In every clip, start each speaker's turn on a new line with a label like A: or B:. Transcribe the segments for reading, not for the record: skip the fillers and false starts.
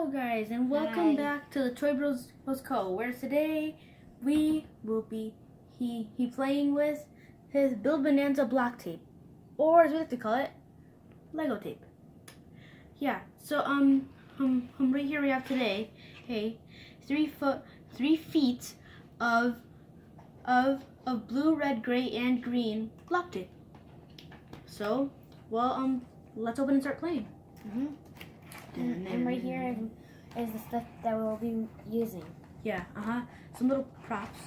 A: Hello guys, and welcome back to the Toy Bros Co, where today we will be playing with his Build Bonanza block tape, or as we like to call it, Lego tape. Yeah, so right here we have today, 3 feet of blue, red, gray, and green block tape. So, well, let's open and start playing.
B: And right here is the stuff that we'll be using.
A: Yeah, some little props.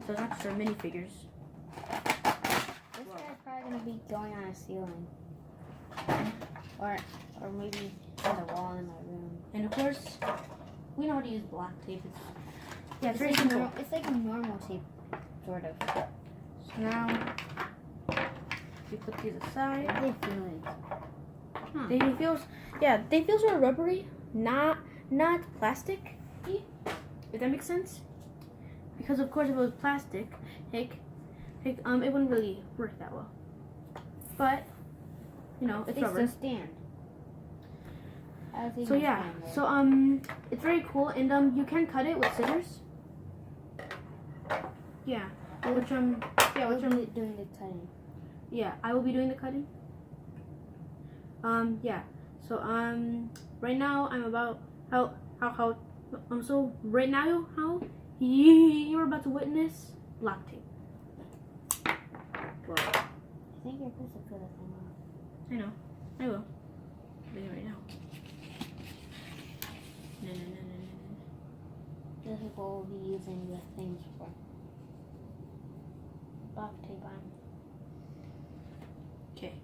A: So not just our minifigures.
B: This guy's probably gonna be going on a ceiling, or maybe on the wall in my room.
A: And of course, we know how to use block tape. It's very
B: like
A: simple.
B: It's like a normal tape, sort of.
A: So now we put these aside.
B: How do they feel like?
A: They feel sort of rubbery, not plastic. If that makes sense. Because of course, if it was plastic, it wouldn't really work that well. But you know, it's rubber.
B: They still stand.
A: So yeah, it's very cool, and you can cut it with scissors. Yeah, which I'm
B: doing the cutting.
A: Yeah, I will be doing the cutting. Yeah. So right now I'm about so right now you're about to witness block tape. Whoa.
B: I think you're supposed to put the thing on.
A: I know. I will. Do it right now. No.
B: This is what we'll be using the things for. Block tape on.
A: Okay.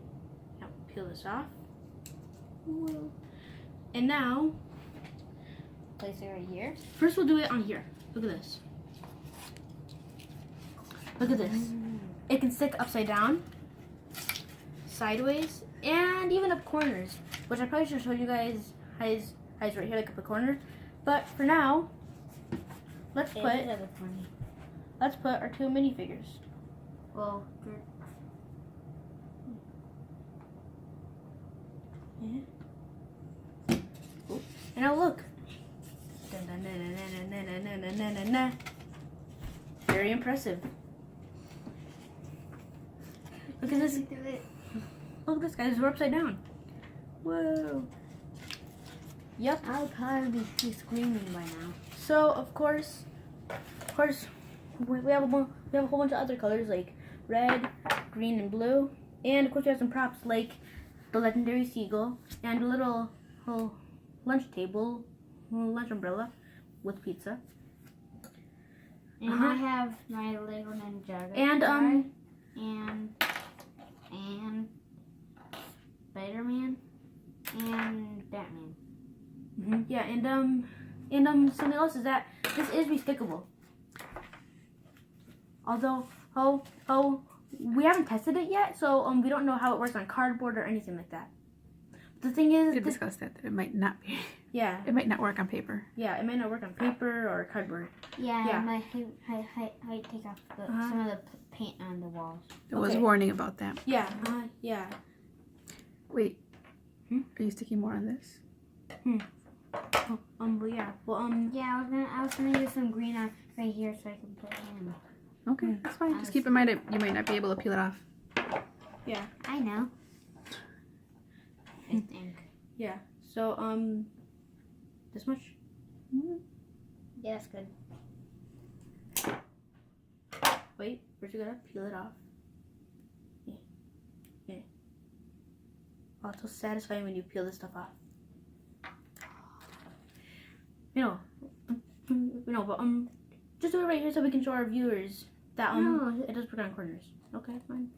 A: Now peel this off. Whoa. And now,
B: Place it right here.
A: First we'll do it on here. Look at this. Look at this. It can stick upside down, sideways, and even up corners, which I probably should show you guys right here, like up a corner. But for now, let's put our 2 minifigures.
B: Well,
A: And now look. Very impressive. Look at this. Look at this, guys. We're upside down. Whoa. Yep.
B: I'll probably be screaming by now.
A: So of course, we have a whole bunch of other colors like red, green, and blue, and of course we have some props like the legendary seagull and a little lunch table, lunch umbrella with pizza.
B: And I have my Lego Ninjago
A: and
B: Spider-Man and Batman.
A: Yeah, and something else is that this is restickable. Although we haven't tested it yet, so we don't know how it works on cardboard or anything like that. The thing is,
C: we discussed that it might not be.
A: Yeah.
C: It might not work on paper.
A: Yeah, it might not work on paper or cardboard.
B: Yeah. I might take off some of the paint on the walls.
C: There was warning about that.
A: Yeah. Yeah.
C: Wait. Are you sticking more on this?
A: Well, yeah. Well,
B: Yeah, I was gonna use some green on right here so I can put it in.
C: Okay, that's fine. Just keep in mind that you might not be able to peel it off.
A: Yeah.
B: I know. I think.
A: Yeah. So this much.
B: Yeah, that's good.
A: Wait, first you gotta peel it off. Yeah. Oh, it's so satisfying when you peel this stuff off. But just do it right here so we can show our viewers that it does work on corners. Okay, fine.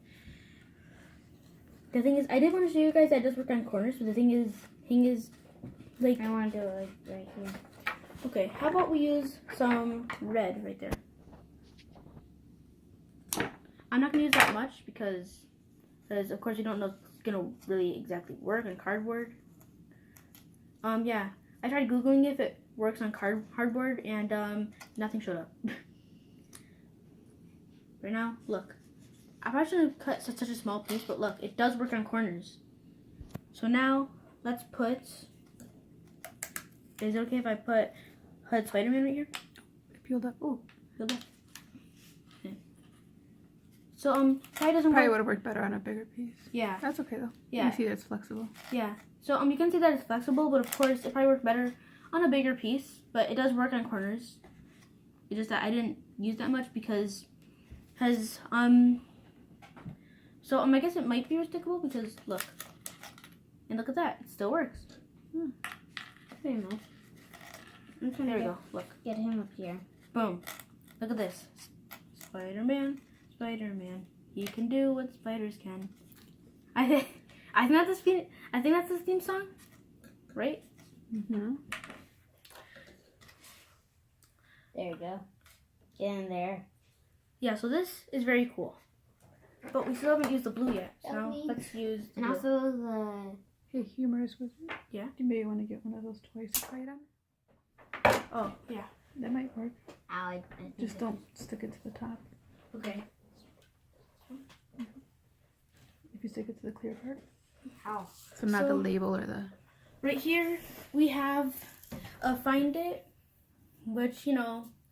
A: The thing is, I did want to show you guys that it does work on corners, but the thing is, like,
B: I want to do it like right here.
A: Okay, how about we use some red right there? I'm not gonna use that much because of course you don't know if it's gonna really exactly work on cardboard. Yeah, I tried googling if it works on cardboard and nothing showed up. Right now, look. I probably shouldn't cut such a small piece, but look, it does work on corners. So now let's put Is it okay if I put HUD Spider-Man right here?
C: It peeled up.
A: Ooh, good luck. Okay. So probably doesn't
C: Probably
A: work.
C: would have worked better on a bigger piece.
A: Yeah.
C: That's okay though.
A: Yeah.
C: You see that it's flexible.
A: Yeah. So you can see that it's flexible, but of course it probably works better on a bigger piece. But it does work on corners. It's just that I didn't use that much because So I guess it might be restickable because look, and look at that, it still works.
B: Pretty much. I'm trying
A: There
B: to
A: we go. Look,
B: get him up here.
A: boom. Look at this. Spider-Man, Spider-Man. He can do what spiders can. I think that's the theme song, right?
C: Mhm.
B: There you go. Get in there.
A: Yeah. So this is very cool, but we still haven't used the blue yet. So now
B: Lovely.
A: let's use the
B: And
A: blue.
B: also the
C: Hey, humorous wizard.
A: Yeah?
C: You may want to get one of those toys to play it on.
A: Oh yeah.
C: That might work.
B: I think
C: Just don't stick it to the top.
A: Okay.
C: If you stick it to the clear part.
B: How?
C: So not the
A: So-
C: label or the.
A: Right here we have a Find It, which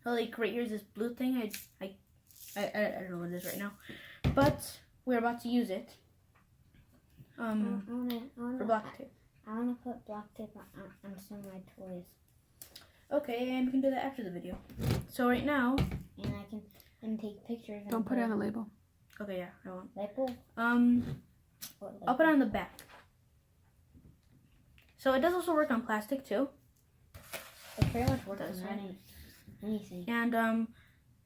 A: like right here is this blue thing. I don't know what it is right now, but we're about to use it.
B: I
A: For block tape.
B: wanna put block tape on some of my toys,
A: Okay, and we can do that after the video. So right now,
B: and I can take pictures. And
C: Don't put it on the label.
A: okay, yeah, I won't.
B: label.
A: I'll put it on the back. So it does also work on plastic too,
B: It pretty much works
A: Does,
B: on
A: right?
B: anything.
A: and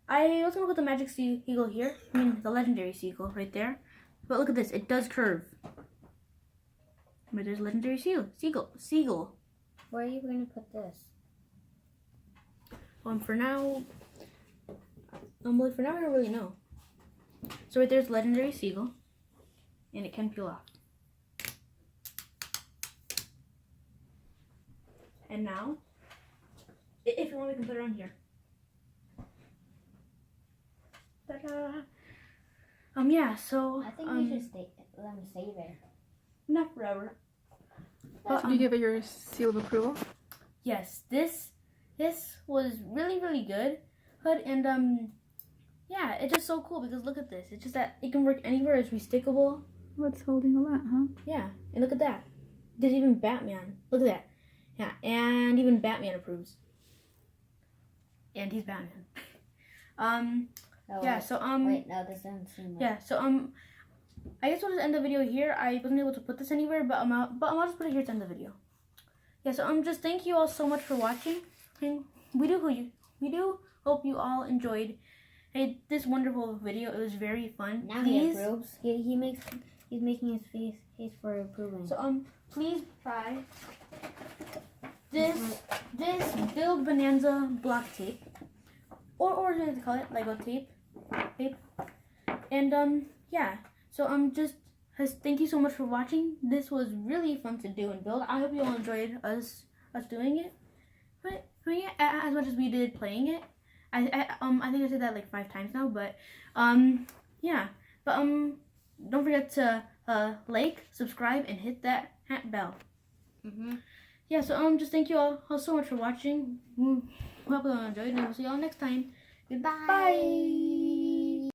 A: I was gonna put the magic seagull here. I mean the legendary seagull right there. But look at this, it does curve. But there's legendary seagull.
B: Where are you gonna put this?
A: For now, well, for now I don't really know. So right there's legendary seagull, and it can peel off. And now, if you want, we can put it on here. Ta-da! Yeah. So
B: I think you should let them stay there.
A: not forever. But
C: Did you give it your seal of approval?
A: yes, this was really good. And yeah, it's just so cool because look at this. It's just that it can work anywhere. It's restickable.
C: What's holding a lot, huh?
A: Yeah, and look at that. There's even Batman. Look at that. Yeah, and even Batman approves. And he's Batman.
B: Oh,
A: Yeah. So
B: Wait, no, this doesn't seem like.
A: Yeah. So I guess we'll just end the video here. I wasn't able to put this anywhere, but I'll just put it here to end the video. Yeah. So just thank you all so much for watching. And we do hope you all enjoyed this wonderful video. It was very fun.
B: Now he approves. He's making his face for approving.
A: So please try this Build Bonanza block tape, or as they call it, Lego tape. And yeah. So thank you so much for watching. This was really fun to do and build. I hope you all enjoyed us doing it. But yeah, as much as we did playing it. I think I said that like 5 times now, but yeah. But don't forget to like, subscribe, and hit that bell. Yeah, so just thank you all so much for watching. Hope you all enjoyed, and we'll see you all next time. Goodbye. Bye.